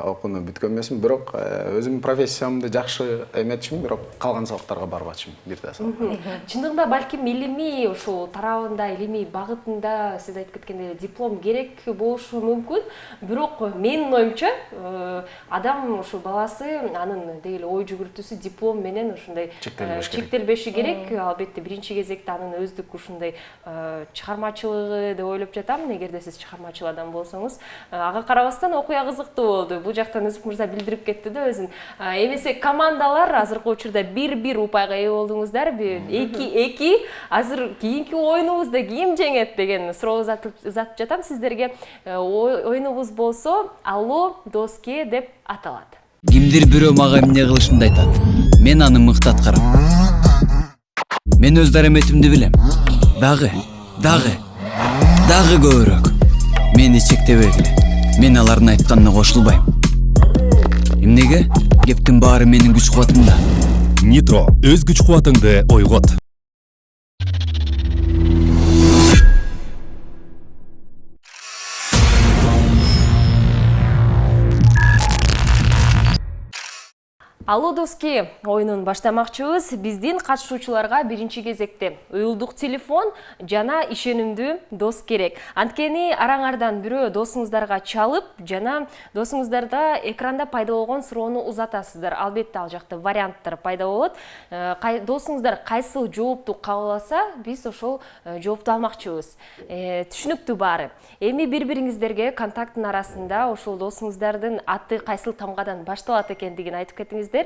S4: Окууну бүткөн эмесмин, бирок өзүмдүн профессиямды жакшы эметчимин, бирок калган сабактарга барбачымын бир да сабакка.
S1: Чындыгында балким илимий ушул тарабында, илимий багытында сиз айтып кеткендей диплом керек болушу мүмкүн, бирок менин оюмча адам ушул баласы анын деги ой жүгүртүүсү диплом менен ушундай чектелбеши керек. Албетте биринчи кезекте анын өздүк ушундай чыгармачылыгы деп ойлоп жатам. Эгерде сиз чыгармачыл адам болсоңуз, ага карабастан окуя кызыктуу болду. Бул жактан Юсуп мырза билдирип кетти да өзүн. Эмесе командалар азыркы учурда 1-1 упайга ээ болдуңуздар. 2-2. Азыр кийинки оюнубузда ким жеңет деген суроо узатып жатам сиздерге. Оюнубуз болсо Алло доске деп аталат.
S6: Кимдир бирөө мага эмне кылышымды айтат. Мен аны мыкты аткарам. Мен өз дараметимди билем. Дагы көбүрөөк. Мени чектебегиле. Мен алардын айтканына кошулбайм. Эмнеге? Кептин баары менин күч кубатымда.
S7: Нитро, өз күч кубатыңды ойгот.
S1: Алло доски оюнун баштамакчыбыз. Биздин катышуучуларга биринчи кезекте уюлдук телефон жана ишенимдүү дос керек. Анткени араңардан бирөө досуңуздарга чалып жана досуңуздарда экранда пайда болгон суроону узатасыздар. Албетте ал жакта варианттар пайда болот. Досуңуздар кайсыл жоопту кабыл алса, биз ошол жоопту алмакчыбыз. Түшүнүктүү баары. Эми бири-бириңиздерге контакттын арасында ошол досуңуздардын аты кайсыл тамгадан башталат экендигин айтып кетиңиздер.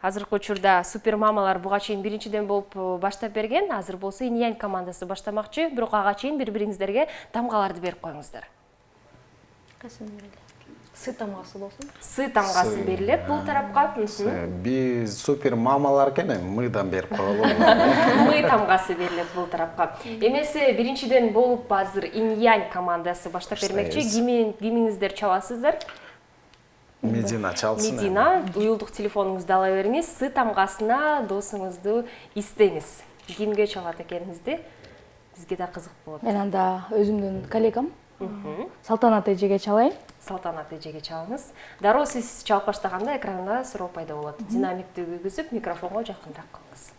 S1: Азыркы учурда супер мамалар буга чейин биринчиден болуп баштап берген. Азыр болсо Иньян командасы баштамакчы, бирок ага чейин бири-бириңиздерге тамгаларды берип коюңуздар.
S2: Сы тамгасы болсун.
S1: Сы тамгасы берилет бул тарапка.
S4: Биз супер мамалар экен, мыйдан берип коелу.
S1: Мый тамгасы берилет бул тарапка. Эмесе биринчиден болуп азыр Инь-Янь командасы баштап бермекчи. Кимиңиздер чаласыздар?
S4: Медина чалсын.
S1: Медина, уюлдук телефонуңузду ала бериңиз, сы тамгасына досуңузду издеңиз. Кимге чалат экениңизди бизге да кызык болот.
S5: Мен анда өзүмдүн коллегам Салтанат эжеге чалайын.
S1: Салтанат эжеге чалыңыз. Дароо сиз чалып баштаганда экранда суроо пайда болот. Динамикти күйгүзүп, микрофонго жакыныраак кылыңыз.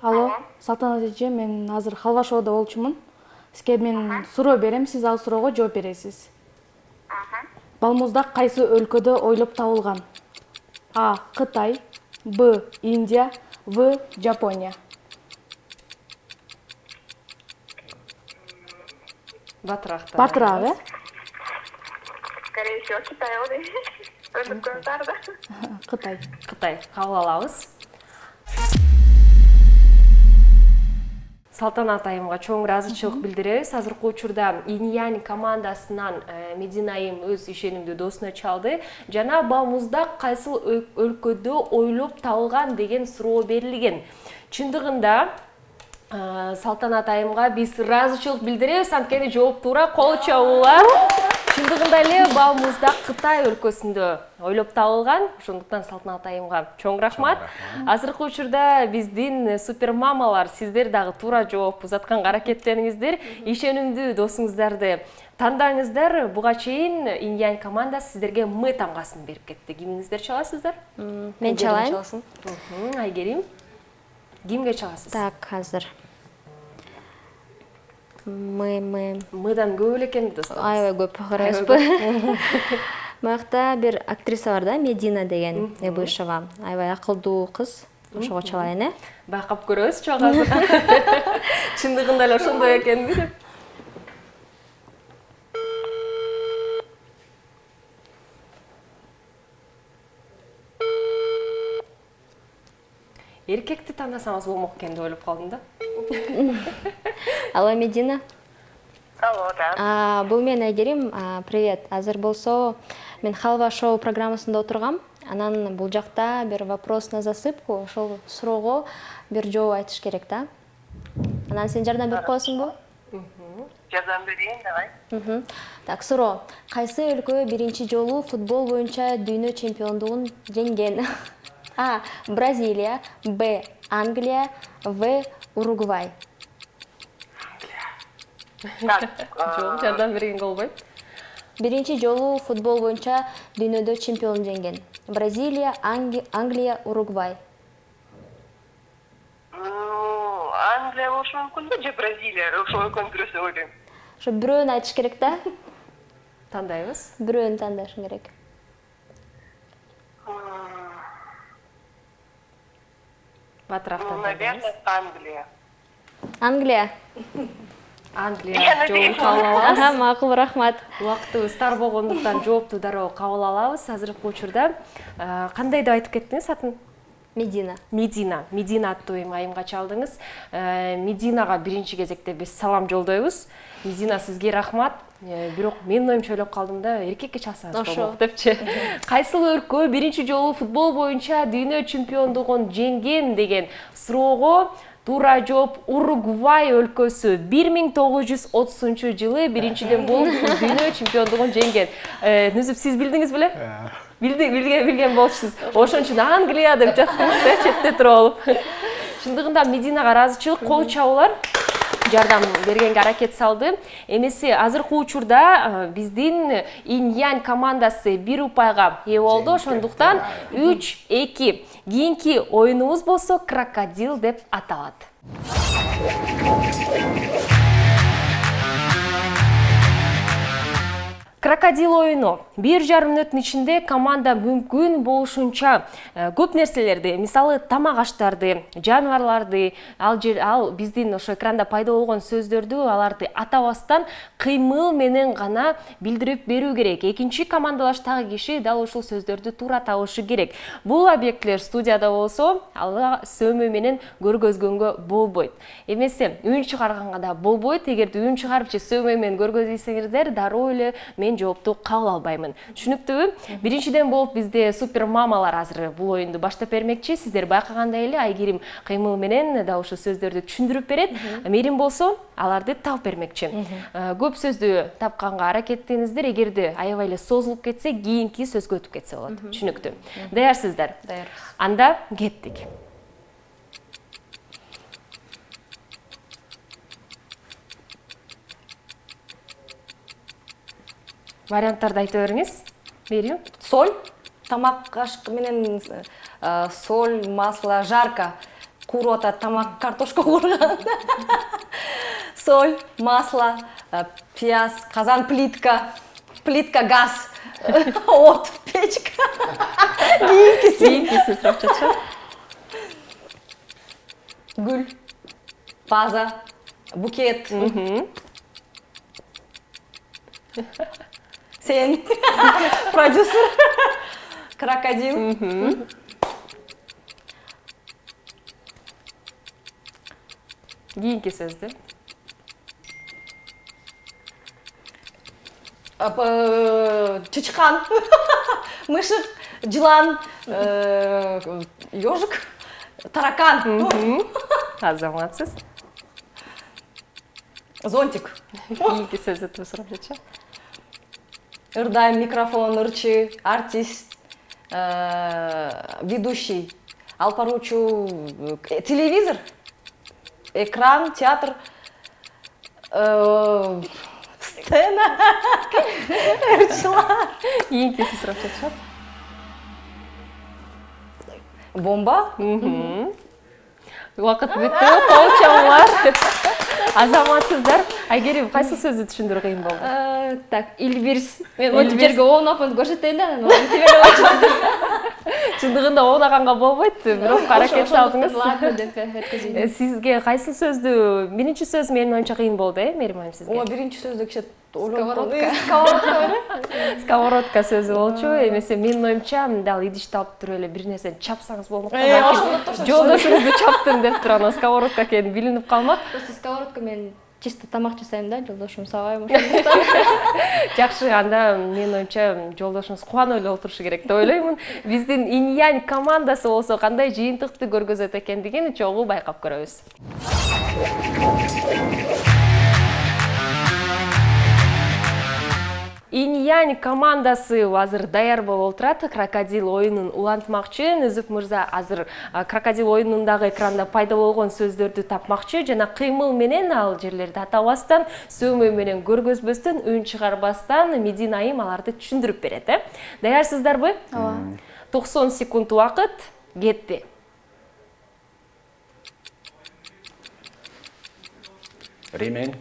S5: Алло, Салтанат эже, мен азыр Халва шоуда болчумун. Сизге мен суроо берем, сиз ал суроого жооп бересиз. Балмуздак кайсы өлкөдө ойлоп табылган? А. Кытай, Б. Индия, В. Жапония.
S1: Батырак.
S5: Батыраак, э?
S8: Скорее всего, Китай ой. Өндүктөрдө.
S5: Кытай.
S1: Кытай. Кабыл алабыз. Салтанат айымга чоң ыраазычылык билдиребиз. Азыркы учурда Инь-Янь командасынан Медина айым өз ишенимдүү досуна чалды. Жана балмуздак кайсыл өлкөдө ойлоп табылган деген суроо берилген. Чындыгында Салтанат айымга биз ыраазычылык билдиребиз. Анткени жооп туура, кол чабуулар. Чындыгында эле балмуздак Кытай өлкөсүндө ойлоп табылган. Ошондуктан Салтанат айымга чоң рахмат. Азыркы учурда биздин супер мамалар сиздер дагы туура жооп узатканга аракеттениңиздер. Ишенимдүү досуңуздарды тандаңыздар. Буга чейин Инь-Янь командасы сиздерге мы тамгасын берип кетти. Кимиңиздер чаласыздар?
S3: Мен чалайын.
S1: Айгерим. Кимге чаласыз?
S3: Так, азыр.
S1: Мыдан көп эле экен достор.
S3: Аябай көп карайбызбы? Мыякта бир актриса бар да, Медина деген, Эбышева. Аябай акылдуу кыз. Ошого чалайын, э?
S1: Байкап көрөбүз чоң азыр. Чындыгында эле ошондой экенби деп. Эркекти тандасаңыз болмок экен деп ойлоп калдым да.
S3: Алло, Медина.
S8: Алло, да.
S3: Бул мен Айгерим. Привет. Азыр болсо мен Халва шоу программасында отургам. Анан бул жакта бир вопрос на засыпку, ошол суроого бир жооп айтыш керек да. Анан сен жардам берип коесуңбу?
S8: Жардам берейин, давай.
S3: Так, суроо. Кайсы өлкө биринчи жолу футбол боюнча дүйнө чемпиондугун жеңген? А. Бразилия, Б. Англия, В. Уругвай.
S1: Жок, жардам бергенге болбойт.
S3: Биринчи жолу футбол боюнча дүйнөдө чемпион жеңген. Бразилия, Англия, Уругвай.
S8: Англия болушу мүмкүн да, же Бразилия, ошол экөөнүн бирөөсү ойлойм.
S3: Ошо бирөөнү айтыш керек да.
S1: Тандайбыз.
S3: Бирөөнү тандашың керек.
S1: Батыраак тандайбыз.
S8: Наверное, Англия.
S3: Англия.
S1: Англия жооп кабыл алабыз.
S3: Макул, рахмат.
S1: Убактыбыз тар болгондуктан жоопту дароо кабыл алабыз. Азыркы учурда кандай деп айтып кеттиңиз атын?
S3: Медина.
S1: Медина аттуу айымга чалдыңыз. Мединага биринчи кезекте биз салам жолдойбуз. Медина, сизге рахмат. Бирок мен оюмча ойлоп калдым да, эркекке чалсаңыз болмок депчи. Кайсыл өлкө биринчи жолу футбол боюнча дүйнө чемпиондугун жеңген деген суроого туура жооп Уругвай өлкөсү 1930-жылы биринчиден болуп дүйнө чемпиондугун жеңген. Нүзүп, сиз билдиңиз беле? Билген болчусуз. Ошон үчүн Англия деп жаттыңыз да, четте туруп алып. Чындыгында Мединага ыраазычылык, кол чабуулар. Жардам бергенге аракет салды. Эмесе азыркы учурда биздин Инь-Янь командасы 1 упайга ээ болду. Ошондуктан 3-2. Кийинки оюнубуз болсо крокодил деп аталат. Крокодил ойыну 1,5 мүнөттүн ичинде команда мүмкүн болушунча көп нерселерди, мисалы тамак аштарды, жаныбарларды, ал биздин ошо экранда пайда болгон сөздөрдү аларды атабастан кыймыл менен гана билдирип берүү керек. Экинчи командалаштагы киши дал ушул сөздөрдү туура табышы керек. Бул объектлер студияда болсо, ага сөмө менен көргөзгөнгө болбойт. Эмесе үн чыгарганга да болбойт. Эгерде үн чыгарып же сөмө менен көргөзсөңүздөр, дароо эле мен жоопту кабыл албаймын. Түшүнүктүүбү? Биринчиден болуп бизде супер мамалар азыр бул оюнду баштап бермекчи. Сиздер байкагандай эле Айгерим кыймыл менен да ушул сөздөрдү түшүндүрүп берет. Мерим болсо аларды таап бермекчи. Көп сөздү тапканга аракеттениңиздер. Эгерде аябай эле созулуп кетсе, кийинки сөзгө өтүп кетсе болот. Түшүнүктүү. Даярсыздар?
S3: Даярбыз.
S1: Анда кеттик. Варианттарды айта бериңиз. Мерим.
S2: Соль, тамак кашык менен соль, масло, жарко. Куруп атат, тамак, картошка курган. Соль, масло, пияз, казан, плитка, газ, от, печка.
S1: Кийинкиси сурап жатышат.
S2: Гүл, ваза, букет. Сен, продюсер, крокодил.
S1: Кийинки сөздү.
S2: Чычкан, мышык, жылан, ежик, таракан.
S1: Азаматсыз.
S2: Зонтик.
S1: Кийинки сөздү сурап жатышат.
S2: Ырдайм, микрофон, ырчы, артист, ведущий, алпаручу, телевизор, экран, театр, сцена, ырчылар.
S1: Кийинкиси сурап жатышат.
S2: Бомба.
S1: Убакыт бүттү, кол чабуулар. Азаматсыздар. Айгерим, кайсы сөздү түшүндүрүү кыйын болду?
S3: Так, Илбирс. Мен ошол жерге оонопун көрсөтөйүн да, анан тебелеп айтып.
S1: Чындыгында оонаганга болбойт, бирок аракет салдыңыз.
S3: Ладно деп өткөзөйүн.
S1: Сизге кайсы сөздү, биринчи сөз менин оюмча кыйын болду, Мерим айым сизге?
S2: Биринчи сөздү киши
S1: Сковородка сөзү болчу. Эмесе менин оюмча дал идишти алып туруп эле бир нерсени чапсаңыз болмок. Жолдошуңузду чаптым деп туруп анан сковородка экени билинип калмак.
S3: Просто сковородка мен чисто тамак жасайм да, жолдошум сабайм ошондуктан.
S1: Жакшы, анда менин оюмча жолдошуңуз кубанып эле отурушу керек деп ойлоймун. Биздин Инь-Янь командасы болсо кандай жыйынтыкты көргөзөт экендигин чогуу байкап көрөбүз. Инь-Янь командасы азыр даяр болуп отурат. Крокодил оюнун улантмакчы. Нүзүп мырза азыр крокодил оюнундагы экранда пайда болгон сөздөрдү тапмакчы жана кыймыл менен ал жерлерди атабастан, сөмө менен көргөзбөстөн, үн чыгарбастан Медина айым аларды түшүндүрүп берет. Даярсыздарбы?
S5: Ооба.
S1: 90 секунд убакыт кетти.
S4: Ремень.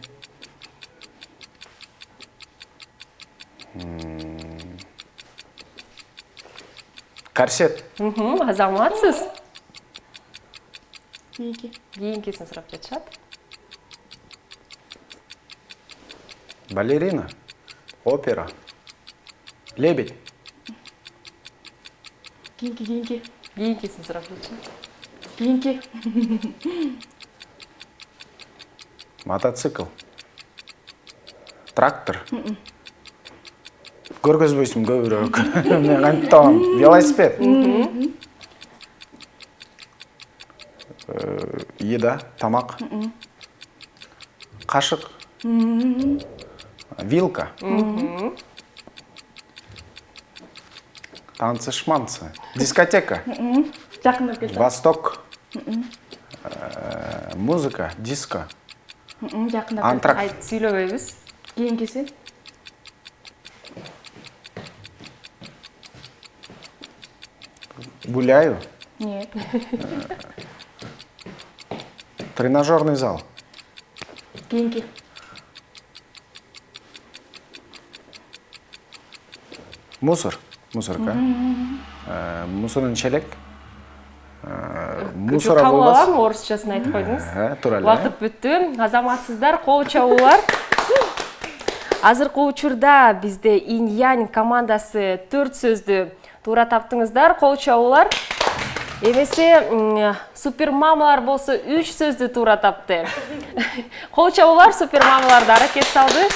S4: Корсет.
S1: Азаматсыз.
S5: Кийинкисин
S1: сурап жатышат.
S4: Балерина. Опера. Лебедь.
S1: Кийинкисин сурап жатышат.
S5: Кийинки.
S4: Мотоцикл. Трактор. Көргөзбөйсүң көбүрөөк. Мен кантип табам? Велосипед. Еда, тамак. Кашык. Вилка. Танцы-шманцы. Дискотека.
S5: Жакындап келди.
S4: Восток. Музыка, диско.
S5: Жакындап.
S4: Антракт.
S1: Айт сүйлөбөйбүз.
S5: Кийинкиси.
S4: Гуляю.
S5: Нет.
S4: Тренажерный зал.
S5: Кийинки.
S4: Мусорка. Мусорный челек.
S1: Кабыл алам, орысчасын айтып қойдыңыз.
S4: Тура эле.
S1: Уақыт бүттү. Азаматсыздар, кол чабуулар. Азыркы учурда бизде Инь-Янь командасы 4 сөздү туура таптыңыздар, кол чабуулар. Эмесе супер мамалар болсо 3 сөздү туура тапты. Кол чабуулар супер мамаларды аракет салды.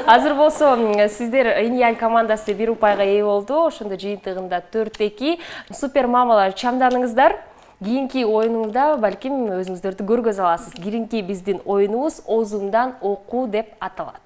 S1: Азыр болсо сиздер Инь-Янь командасы 1 упайга ээ болду. Ошондо жыйынтыгында 4-2. Супер мамалар чамданыңыздар. Кийинки оюнуңда балким өзүңүздөрдү көргөзө аласыз. Кийинки биздин оюнубуз оозундан окуу деп аталат.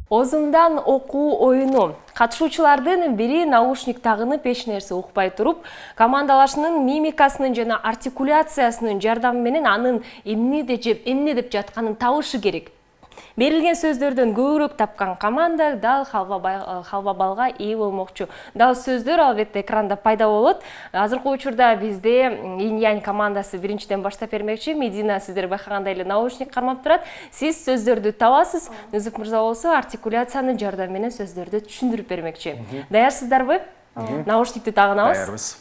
S1: Оозундан окуу оюну. Катышуучулардын бири наушник тагынып эч нерсе укпай туруп, командалашынын мимикасынын жана артикуляциясынын жардамы менен анын эмне деп жатканын табышы керек. Берилген сөздөрдөн көбүрөөк тапкан команда дал халва балга ээ болмокчу. Дал сөздөр албетте экранда пайда болот. Азыркы учурда бизде Инь-Янь командасы биринчиден баштап бермекчи. Медина сиздер байкагандай эле наушник кармап турат. Сиз сөздөрдү табасыз. Нүзүк мырза болсо артикуляциянын жардамы менен сөздөрдү түшүндүрүп бермекчи. Даярсыздарбы? Наушникти тагынабыз.
S4: Даярбыз.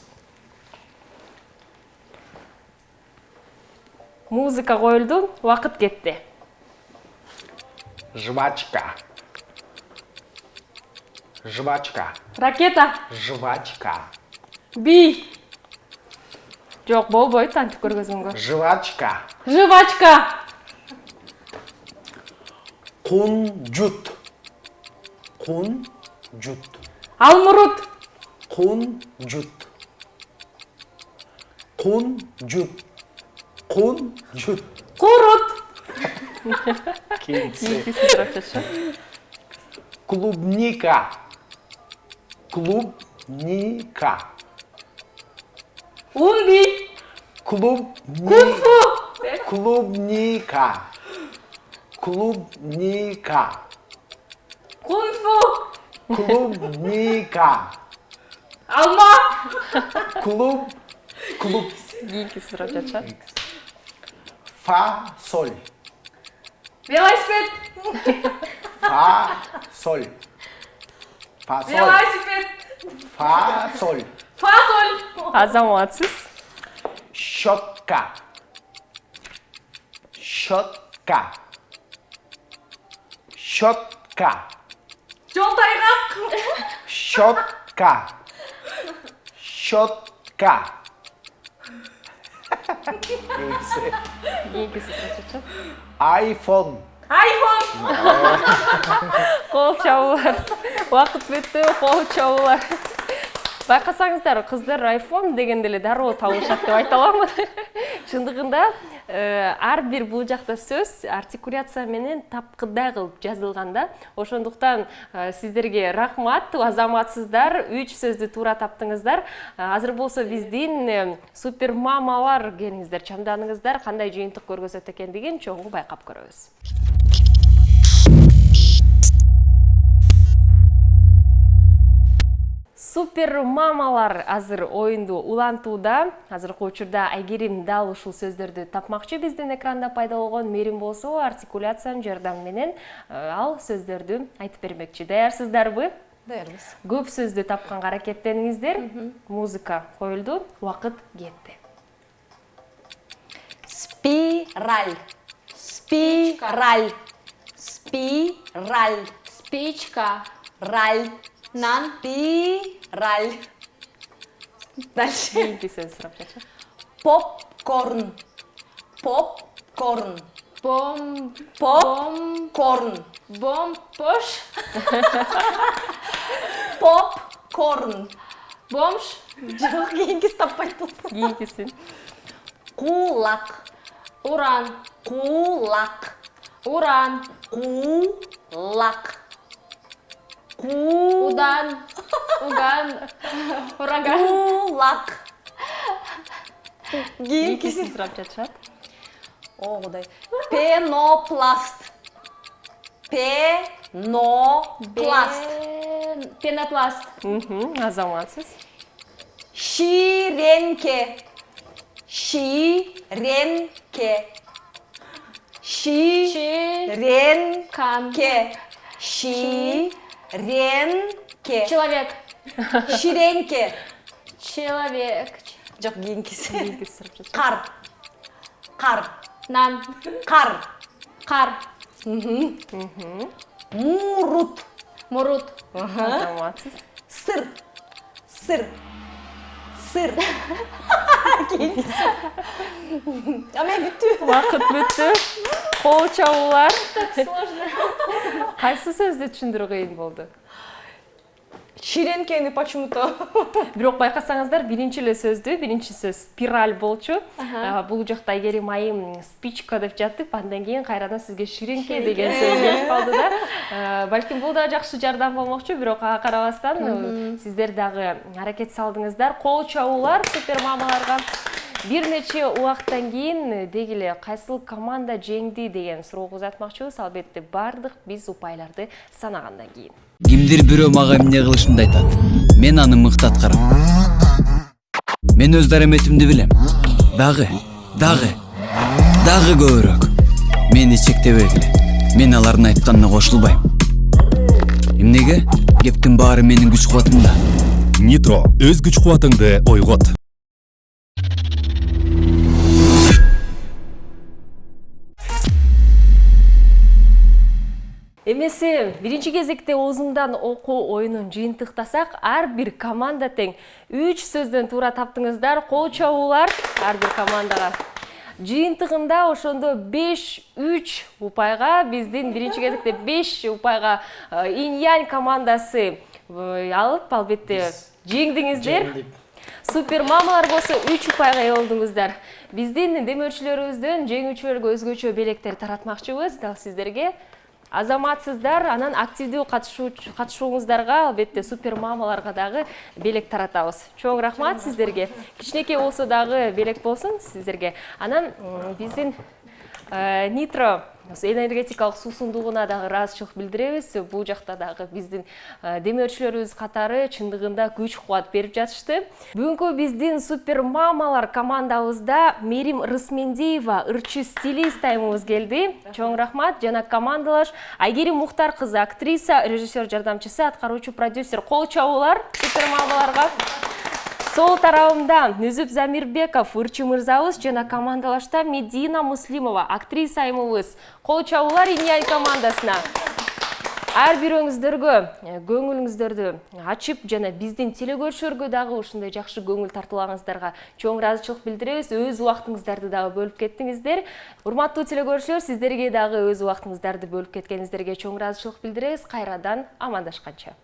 S1: Музыка коюлду, убакыт кетти.
S4: Жвачка. Жвачка.
S1: Ракета.
S4: Жвачка.
S1: Би. Жок, болбойт антип көргөзгөнгө.
S4: Жвачка.
S1: Жвачка.
S4: Кунжут. Кунжут.
S1: Алмурут.
S4: Кунжут. Кунжут. Кунжут.
S1: Курут.
S4: Клубника. Клубника.
S1: Унби.
S4: Клубника. Клубника. Клубника.
S1: Кунфу.
S4: Клубника.
S1: Алма.
S4: Клуб.
S1: Кийинки сурап жатышат.
S4: Фа-соль.
S1: Велосипед.
S4: Фа-соль. Фа-соль.
S1: Велосипед.
S4: Фа-соль.
S1: Фасоль. Азаматсыз.
S4: Щетка. Щетка. Щетка.
S1: Жол тайгак.
S4: Щетка. Щетка.
S1: Кийинки сурап жатышат.
S4: Айфон.
S1: Айфон. Кол чабуулар. Убакыт бүттү, кол чабуулар. Байкасаңыздар, кыздар айфон дегенде эле дароо табышат деп айта аламын. Чындыгында ар бир бул жакта сөз артикуляция менен тапкыдай кылып жазылганда, ошондуктан сиздерге рахмат, азаматсыздар, 3 сөздү туура таптыңыздар. Азыр болсо биздин супер мамалар келиңиздер, чамданыңыздар, кандай жыйынтык көргөзөт экендигин чогуу байкап көрөбүз. Супер мамалар азыр оюнду улантууда. Азыркы учурда Айгерим дал ушул сөздөрдү тапмакчы. Биздин экранда пайда болгон Мерим болсо артикуляциянын жардамы менен ал сөздөрдү айтып бермекчи. Даярсыздарбы?
S2: Даярбыз.
S1: Көп сөздү тапканга аракеттениңиздер. Музыка коюлду, убакыт кетти.
S2: Спираль. Спираль. Спираль.
S3: Спичка.
S2: Раль.
S3: Нан.
S2: Спираль. Дальше.
S1: Кийинки сөз сурап жатышат.
S2: Попкорн. Попкорн. Попкорн.
S3: Бомпош.
S2: Попкорн.
S3: Бомж.
S2: Жок, кийинкиси таппай туруп.
S1: Кийинкисин.
S2: Кулак.
S3: Уран.
S2: Кулак.
S3: Уран.
S2: Кулак.
S3: Удан. Уган. Ураган.
S2: Кулак.
S1: Кийинкисин сурап жатышат.
S2: О, Кудай. Пенопласт. Пенопласт.
S3: Пенопласт.
S1: Азаматсыз.
S2: Ширенке. Şirenke. Şirenke. Şirenke.
S3: Человек.
S2: Şirenke.
S3: Человек.
S2: Жоқ, кийинкиси.
S1: Кийинкиси сурап жатат.
S2: Кар. Кар.
S3: Нан.
S2: Кар.
S3: Кар.
S2: Мурут.
S3: Мурут.
S1: Азаматсыз.
S2: Сыр. Сыр. Сыр. Ама бүттү.
S1: Убакыт бүттү. Кол чабуулар. Кайсы сөздү түшүндүрүү кыйын болду?
S2: Ширенкени почему-то.
S1: Бирок байкасаңыздар, биринчи сөз спираль болчу. Бул жакта Айгерим айым спичка деп жатып, андан кийин кайрадан сизге ширенке деген сөз келип калды да. Балким бул да жакшы жардам болмокчу, бирок ага карабастан сиздер дагы аракет салдыңыздар. Кол чабуулар супер мамаларга. Бир нече убакыттан кийин дегиле кайсыл команда жеңди деген суроого узатмакчыбыз. Албетте бардык биз упайларды санагандан кийин.
S6: Кимдир бирөө мага эмне кылышымды айтат. Мен аны мыкты аткарам. Мен өз дараметимди билем. Дагы көбүрөөк. Мени чектебегиле. Мен алардын айтканына кошулбайм. Эмнеге? Кептин баары менин күч кубатымда.
S7: Нитро, өз күч кубатыңды ойгот.
S1: Эмесе биринчи кезекте оозуңдан окуу оюнун жыйынтыктасак, ар бир команда тең 3 сөздөн туура таптыңыздар. Кол чабуулар ар бир командага. Жыйынтыгында ошондо 5-3 упайга, биздин биринчи кезекте 5 упайга Инь-Янь командасы алып, албетте жеңдиңиздер. Супер мамалар болсо 3 упайга ээ болдуңуздар. Биздин демөөрчүлөрүбүздөн жеңүүчүлөргө өзгөчө белектер таратмакчыбыз. Дал сиздерге азаматсыздар, анан активдүү катышууңуздарга, албетте супер мамаларга дагы белек таратабыз. Чоң рахмат сиздерге. Кичинекей болсо дагы белек болсун сиздерге. Анан биздин Нитро энергетикалык суусундугуна дагы ыраазычылык билдиребиз. Бул жакта дагы биздин демөөрчүлөрүбүз катары чындыгында күч кубат берип жатышты. Бүгүнкү биздин супер мамалар командабызда Мерим Рысмендиева, ырчы стилист айымыбыз келди. Чоң рахмат. Жана командалаш Айгерим Мухтар кызы, актриса, режиссер жардамчысы, аткаруучу продюсер. Кол чабуулар супер мамаларга. Сол тарабымда Нүзүп Замирбеков, ырчы мырзабыз, жана командалашта Медина Муслимова, актриса айымыбыз. Кол чабуулар Инь-Янь командасына. Ар бирөөңүздөргө көңүлүңүздөрдү ачып, жана биздин телекөрүүчүлөргө дагы ушундай жакшы көңүл тартуулагыңыздарга чоң ыраазычылык билдиребиз. Өз убактыңыздарды дагы бөлүп кеттиңиздер. Урматтуу телекөрүүчүлөр, сиздерге дагы өз убактыңыздарды бөлүп кеткениңиздерге чоң ыраазычылык билдиребиз. Кайрадан амандашканча.